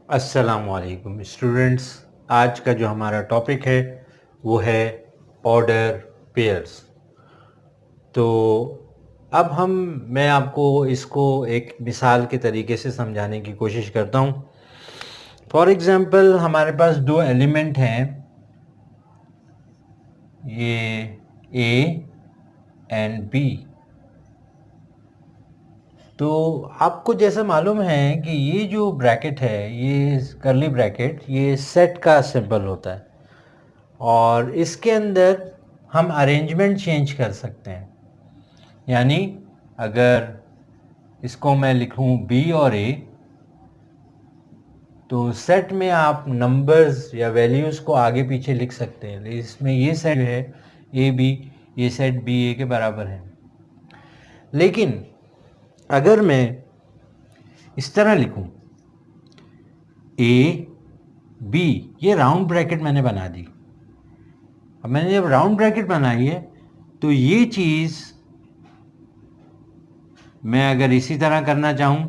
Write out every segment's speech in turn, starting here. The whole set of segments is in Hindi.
अस्सलामुअलैकुम स्टूडेंट्स। आज का जो हमारा टॉपिक है वो है ऑर्डर पेयर्स। तो अब मैं आपको इसको एक मिसाल के तरीके से समझाने की कोशिश करता हूँ। फॉर एग्ज़ाम्पल हमारे पास दो एलिमेंट हैं, ये ए एंड बी। तो आपको जैसा मालूम है कि ये जो ब्रैकेट है, ये करली ब्रैकेट, ये सेट का सिंबल होता है और इसके अंदर हम अरेंजमेंट चेंज कर सकते हैं। यानी अगर इसको मैं लिखूं बी और ए, तो सेट में आप नंबर्स या वैल्यूज़ को आगे पीछे लिख सकते हैं। इसमें ये सेट है ए बी, ये सेट बी ए के बराबर है। लेकिन अगर मैं इस तरह लिखूं ए बी, ये राउंड ब्रैकेट मैंने बना दी। अब मैंने जब राउंड ब्रैकेट बनाई है तो ये चीज़ मैं अगर इसी तरह करना चाहूँ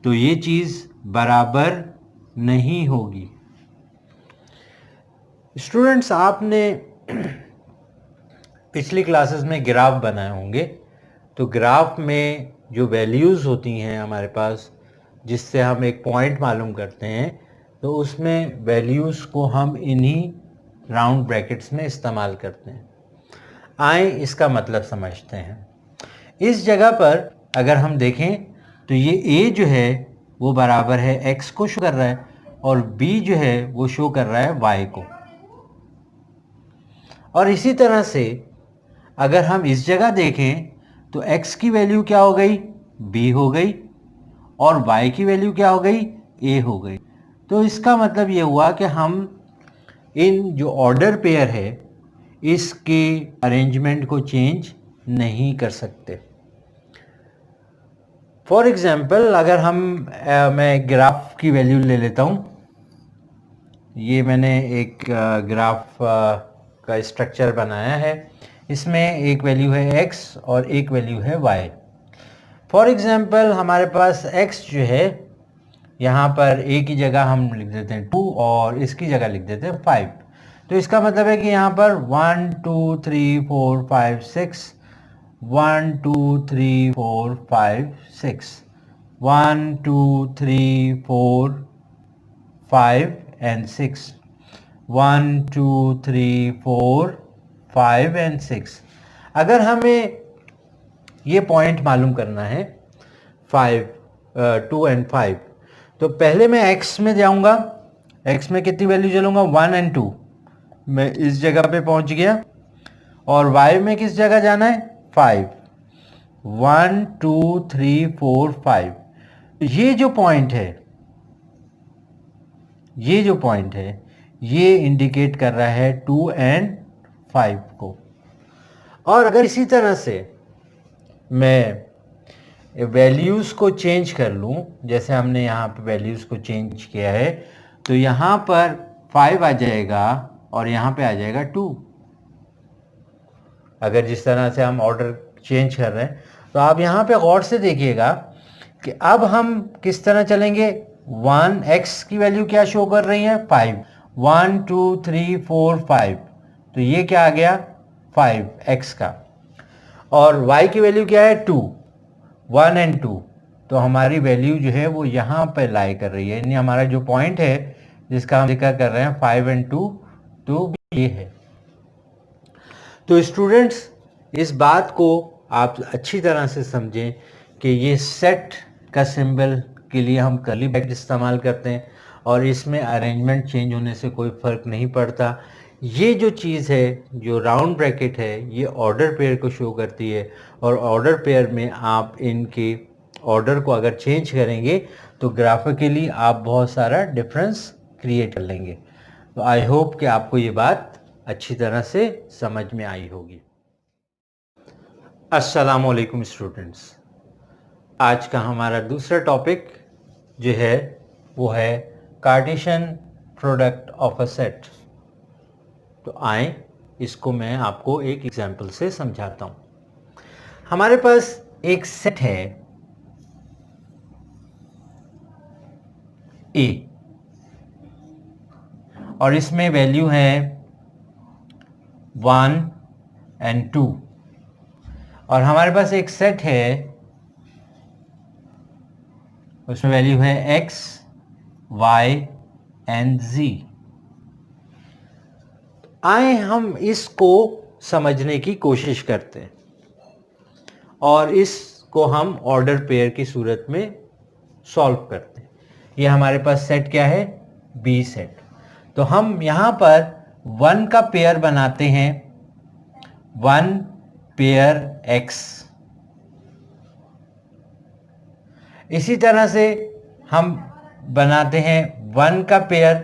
तो ये चीज़ बराबर नहीं होगी। स्टूडेंट्स, आपने पिछली क्लासेस में ग्राफ बनाए होंगे। तो ग्राफ में जो वैल्यूज़ होती हैं हमारे पास, जिससे हम एक पॉइंट मालूम करते हैं, तो उसमें वैल्यूज़ को हम इन्हीं राउंड ब्रैकेट्स में इस्तेमाल करते हैं। आए इसका मतलब समझते हैं। इस जगह पर अगर हम देखें तो ये a जो है वो बराबर है x को शो कर रहा है और b जो है वो शो कर रहा है y को। और इसी तरह से अगर हम इस जगह देखें तो x की वैल्यू क्या हो गई, b हो गई, और y की वैल्यू क्या हो गई, a हो गई। तो इसका मतलब ये हुआ कि हम इन जो ऑर्डर पेयर है इसके अरेंजमेंट को चेंज नहीं कर सकते। फॉर एग्ज़ाम्पल अगर मैं ग्राफ की वैल्यू ले लेता हूँ। ये मैंने एक ग्राफ का स्ट्रक्चर बनाया है। इसमें एक वैल्यू है x और एक वैल्यू है y। फॉर एग्ज़ाम्पल हमारे पास x जो है, यहाँ पर a की जगह हम लिख देते हैं 2 और इसकी जगह लिख देते हैं 5। तो इसका मतलब है कि यहाँ पर 1 2 3 4 5 6, 1 2 3 4 5 6, 1 2 3 4 5 and 6, 1 2 3 4 5 and 6। अगर हमें ये पॉइंट मालूम करना है 5 2 एंड 5, तो पहले मैं x में जाऊंगा। x में कितनी वैल्यू चलूंगा, 1 एंड 2। मैं इस जगह पे पहुंच गया। और y में किस जगह जाना है, 5, 1 2 3 4 5। ये जो पॉइंट है, ये इंडिकेट कर रहा है 2 एंड 5 को। और अगर इसी तरह से मैं वैल्यूज़ को चेंज कर लूँ, जैसे हमने यहाँ पे वैल्यूज़ को चेंज किया है, तो यहाँ पर 5 आ जाएगा और यहाँ पे आ जाएगा 2। अगर जिस तरह से हम ऑर्डर चेंज कर रहे हैं, तो आप यहाँ पे गौर से देखिएगा कि अब हम किस तरह चलेंगे। 1x की वैल्यू क्या शो कर रही है, 5, 1 2 3 4 5। तो ये क्या आ गया, 5x का। और y की वैल्यू क्या है, 2, 1 एंड 2। तो हमारी वैल्यू जो है वो यहाँ पर लाई कर रही है, यानी हमारा जो पॉइंट है जिसका हम जिक्र कर रहे हैं 5 एंड 2, तो ये है। तो स्टूडेंट्स, इस बात को आप अच्छी तरह से समझें कि ये सेट का सिंबल के लिए हम कर्ली ब्रैकेट इस्तेमाल करते हैं और इसमें अरेंजमेंट चेंज होने से कोई फ़र्क नहीं पड़ता। ये जो चीज़ है, जो राउंड ब्रैकेट है, ये ऑर्डर पेयर को शो करती है और ऑर्डर पेयर में आप इनके ऑर्डर को अगर चेंज करेंगे तो ग्राफिकली आप बहुत सारा डिफरेंस क्रिएट कर लेंगे। तो आई होप कि आपको ये बात अच्छी तरह से समझ में आई होगी। अस्सलाम वालेकुम स्टूडेंट्स। आज का हमारा दूसरा टॉपिक जो है वो है Cartesian product of a set. तो आए इसको मैं आपको एक एग्जांपल से समझाता हूँ। हमारे पास एक सेट है ए, और इसमें वैल्यू है 1 एंड 2, और हमारे पास एक सेट है उसमें वैल्यू है x, y एंड z। आए हम इसको समझने की कोशिश करते हैं और इसको हम ऑर्डर पेयर की सूरत में सॉल्व करते हैं। ये हमारे पास सेट क्या है, बी सेट। तो हम यहाँ पर 1 का पेयर बनाते हैं, 1 पेयर x। इसी तरह से हम बनाते हैं 1 का पेयर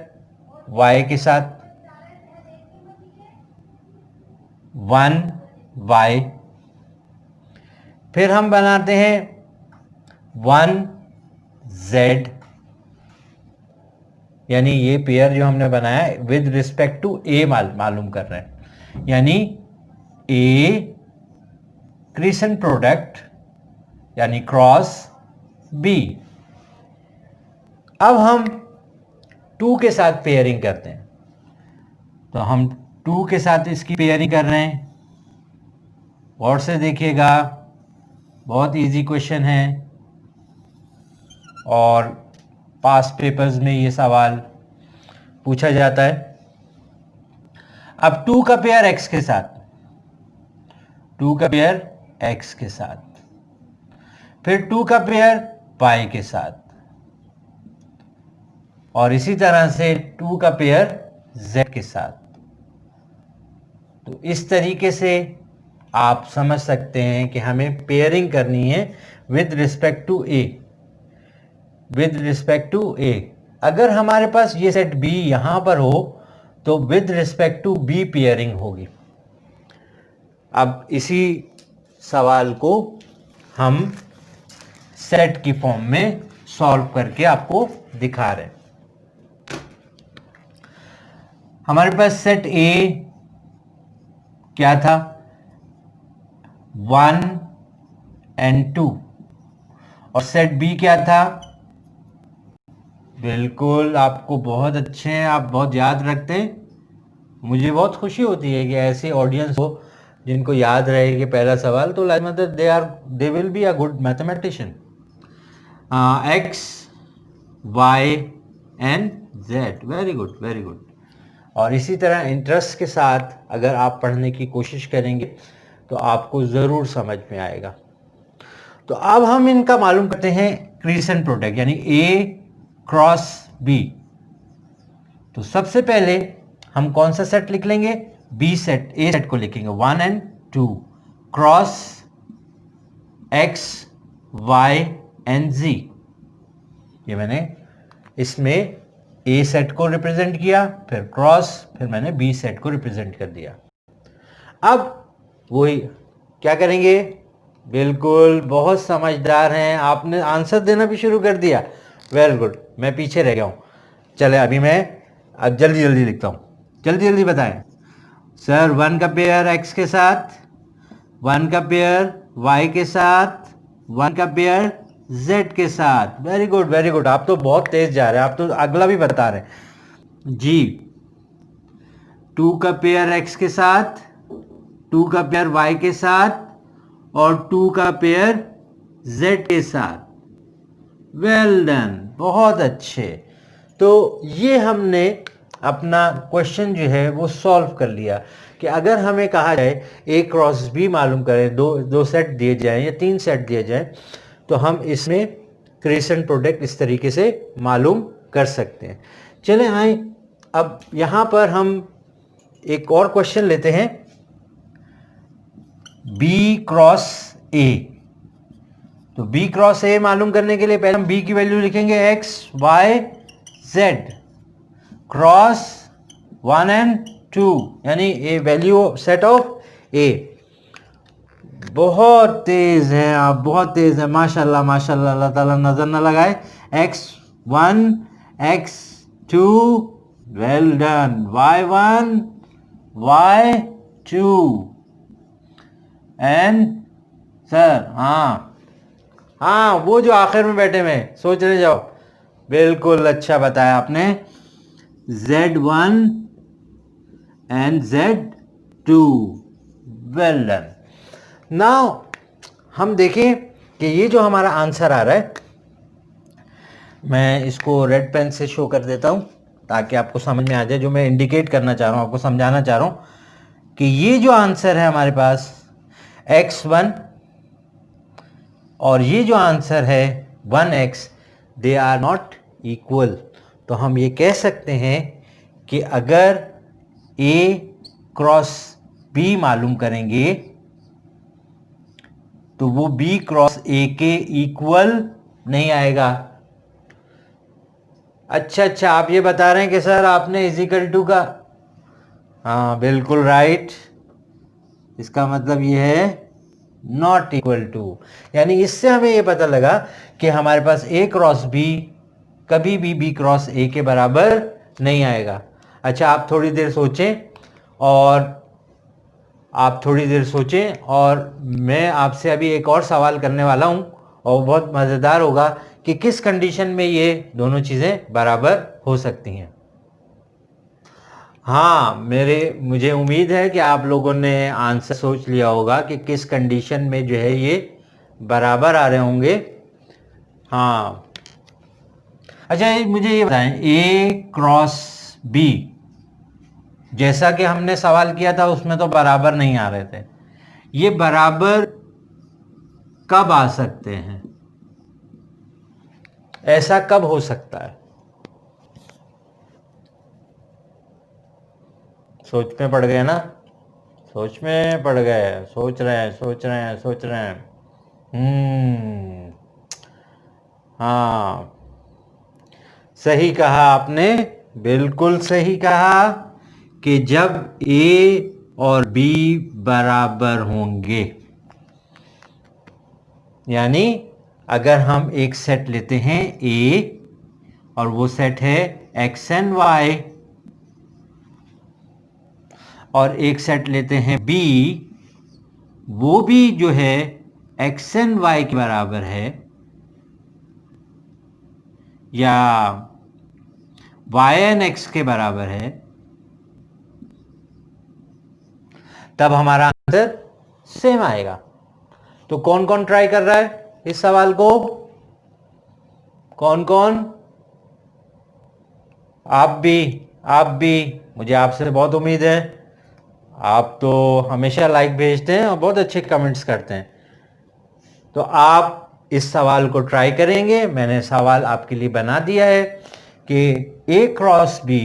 y के साथ, 1 y। फिर हम बनाते हैं 1 z, यानी ये पेयर जो हमने बनाया है विद रिस्पेक्ट टू a मालूम कर रहे हैं, यानी a क्रिसेंट प्रोडक्ट यानी क्रॉस b। अब हम 2 के साथ पेयरिंग करते हैं, तो हम 2 के साथ इसकी पेयरिंग कर रहे हैं। और से देखिएगा, बहुत इजी क्वेश्चन है और पास्ट पेपर्स में ये सवाल पूछा जाता है। अब 2 का पेयर x के साथ, 2 का पेयर x के साथ, फिर 2 का पेयर y के साथ, और इसी तरह से 2 का पेयर z के साथ। तो इस तरीके से आप समझ सकते हैं कि हमें पेयरिंग करनी है with respect to a, with respect to a। अगर हमारे पास ये सेट b यहां पर हो तो with respect to b pairing होगी। अब इसी सवाल को हम सेट की फॉर्म में सॉल्व करके आपको दिखा रहे हैं। हमारे पास सेट A क्या था, 1 एंड 2, और सेट B क्या था, बिल्कुल आपको बहुत अच्छे हैं, आप बहुत याद रखते हैं। मुझे बहुत खुशी होती है कि ऐसे ऑडियंस हो जिनको याद रहे कि पहला सवाल, तो मतलब they will be a good mathematician. x, y and z, very good, very good. और इसी तरह इंटरेस्ट के साथ अगर आप पढ़ने की कोशिश करेंगे तो आपको ज़रूर समझ में आएगा। तो अब हम इनका मालूम करते हैं क्रिसेंट प्रोडक्ट, यानी A क्रॉस B। तो सबसे पहले हम कौन सा सेट लिख लेंगे, B सेट, A सेट को लिखेंगे 1 and 2 cross x, y and z। ये मैंने इसमें A सेट को रिप्रेजेंट किया, फिर क्रॉस, फिर मैंने B सेट को रिप्रेजेंट कर दिया। अब वही क्या करेंगे, बिल्कुल बहुत समझदार हैं, आपने आंसर देना भी शुरू कर दिया, वेरी गुड। मैं पीछे रह गया हूँ, चले अभी मैं अब जल्दी जल्दी लिखता हूँ, जल्दी जल्दी बताएं। सर 1 का पेयर x के साथ, 1 का पेयर y के साथ, 1 का पेयर z के साथ, वेरी गुड, वेरी गुड। आप तो बहुत तेज जा रहे हैं, आप तो अगला भी बता रहे हैं जी। 2 का पेयर x के साथ, 2 का पेयर y के साथ, और 2 का पेयर z के साथ, वेल डन, बहुत अच्छे। तो ये हमने अपना क्वेश्चन जो है वो सॉल्व कर लिया कि अगर हमें कहा जाए A क्रॉस B मालूम करें, दो सेट दिए जाएं या 3 सेट दिए जाएं, तो हम इसमें क्रिसेंट प्रोडक्ट इस तरीके से मालूम कर सकते हैं। चलें आए, अब यहाँ पर हम एक और क्वेश्चन लेते हैं, B क्रॉस A। तो B क्रॉस A मालूम करने के लिए पहले हम B की वैल्यू लिखेंगे x, y, z cross 1 and 2, यानी A value set of A। बहुत तेज हैं आप, बहुत तेज हैं, माशाल्लाह माशाल्लाह, अल्लाह ताला नजर न लगाए। x1, x2, well done, y1, y2 and sir हाँ वो जो आखिर में बैठे हुए सोच रहे जाओ, बिल्कुल अच्छा बताया आपने। Z1 and Z2, well done. Now हम देखें कि ये जो हमारा आंसर आ रहा है, मैं इसको रेड पेन से शो कर देता हूं ताकि आपको समझ में आ जाए। जो मैं इंडिकेट करना चाह रहा हूं, आपको समझाना चाह रहा हूं कि ये जो आंसर है हमारे पास x1 और ये जो आंसर है 1x, they are not equal. तो हम ये कह सकते हैं कि अगर a क्रॉस b मालूम करेंगे तो वो b क्रॉस a के इक्वल नहीं आएगा। अच्छा, आप ये बता रहे हैं कि सर आपने इजिकल टू का, हाँ बिल्कुल राइट। इसका मतलब ये है नॉट इक्वल टू, यानी इससे हमें ये पता लगा कि हमारे पास a क्रॉस b कभी भी b क्रॉस a के बराबर नहीं आएगा। अच्छा, आप थोड़ी देर सोचें और मैं आपसे अभी एक और सवाल करने वाला हूं और बहुत मज़ेदार होगा कि किस कंडीशन में ये दोनों चीज़ें बराबर हो सकती हैं। हाँ, मुझे उम्मीद है कि आप लोगों ने आंसर सोच लिया होगा कि किस कंडीशन में जो है ये बराबर आ रहे होंगे। हाँ, अच्छा मुझे ये बताएं, ए क्रॉस बी जैसा कि हमने सवाल किया था उसमें तो बराबर नहीं आ रहे थे, ये बराबर कब आ सकते हैं? ऐसा कब हो सकता है? सोच में पड़ गए ना? सोच में पड़ गए, सोच रहे हैं। हाँ, सही कहा आपने, बिल्कुल सही कहा कि जब ए और बी बराबर होंगे, यानी अगर हम एक सेट लेते हैं ए और वो सेट है एक्स एंड वाई, और एक सेट लेते हैं बी, वो भी जो है एक्स एंड वाई के बराबर है या वाई एंड एक्स के बराबर है, तब हमारा आंसर सेम आएगा। तो कौन कौन ट्राई कर रहा है इस सवाल को? कौन कौन? आप भी, मुझे आपसे बहुत उम्मीद है। आप तो हमेशा लाइक भेजते हैं और बहुत अच्छे कमेंट्स करते हैं, तो आप इस सवाल को ट्राई करेंगे। मैंने सवाल आपके लिए बना दिया है कि ए क्रॉस बी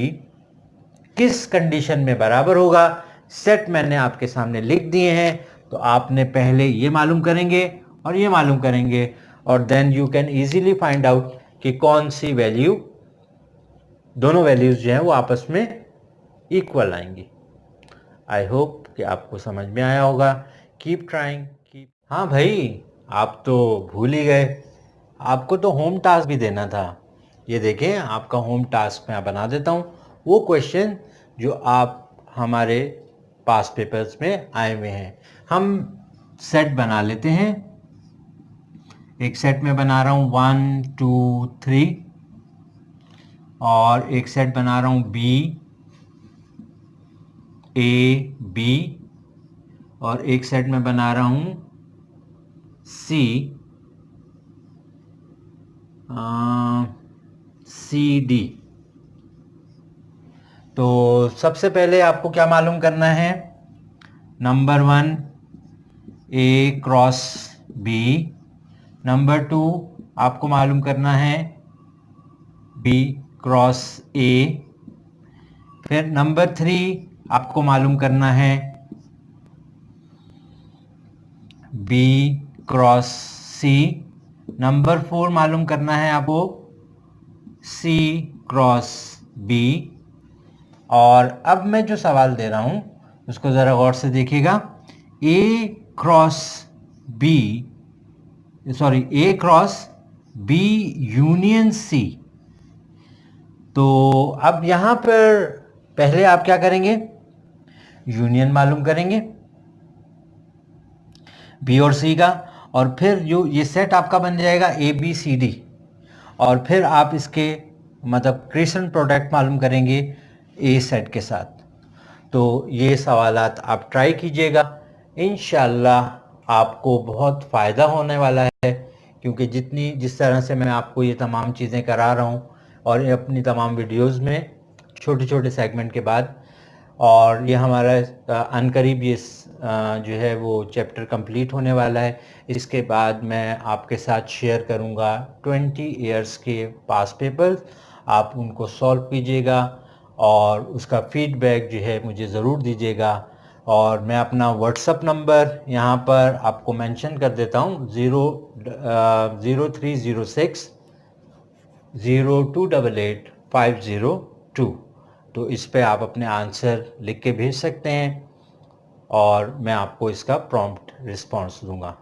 किस कंडीशन में बराबर होगा। सेट मैंने आपके सामने लिख दिए हैं, तो आपने पहले ये मालूम करेंगे और ये मालूम करेंगे, और then you can easily find out कि कौन सी वैल्यू, दोनों वैल्यूज जो हैं वो आपस में इक्वल आएंगी। आई होप कि आपको समझ में आया होगा। Keep trying, keep. हाँ भाई, आप तो भूल ही गए, आपको तो होम टास्क भी देना था। ये देखें, आपका होम टास्क मैं बना देता हूँ, वो क्वेश्चन जो आप हमारे पास पेपर्स में आए हुए हैं। हम सेट बना लेते हैं। एक सेट में बना रहा हूँ 1 2 3, और एक सेट बना रहा हूँ बी ए बी, और एक सेट में बना रहा हूँ सी सी डी। तो सबसे पहले आपको क्या मालूम करना है? नंबर 1 ए क्रॉस बी, नंबर 2 आपको मालूम करना है बी क्रॉस ए, फिर नंबर 3 आपको मालूम करना है बी क्रॉस सी, नंबर 4 मालूम करना है आपको सी क्रॉस बी। और अब मैं जो सवाल दे रहा हूं उसको ज़रा गौर से देखिएगा। ए क्रॉस बी, सॉरी, ए क्रॉस बी यूनियन सी। तो अब यहां पर पहले आप क्या करेंगे? यूनियन मालूम करेंगे बी और सी का, और फिर जो ये सेट आपका बन जाएगा ए बी सी डी, और फिर आप इसके मतलब क्रिएशन प्रोडक्ट मालूम करेंगे ए सेट के साथ। तो ये सवालात आप ट्राई कीजिएगा, इंशाल्लाह आपको बहुत फ़ायदा होने वाला है, क्योंकि जिस तरह से मैं आपको ये तमाम चीज़ें करा रहा हूँ और ये अपनी तमाम वीडियोस में छोटे छोटे सेगमेंट के बाद, और ये हमारा अनकरीब ये जो है वो चैप्टर कंप्लीट होने वाला है। इसके बाद मैं आपके साथ शेयर करूँगा 20 ईयर्स के पास पेपर्स, आप उनको सॉल्व कीजिएगा और उसका फीडबैक जो है मुझे ज़रूर दीजिएगा। और मैं अपना व्हाट्सअप नंबर यहाँ पर आपको मेंशन कर देता हूँ, 0306 0288502। तो इस पे आप अपने आंसर लिख के भेज सकते हैं और मैं आपको इसका प्रॉम्प्ट रिस्पॉन्स दूंगा।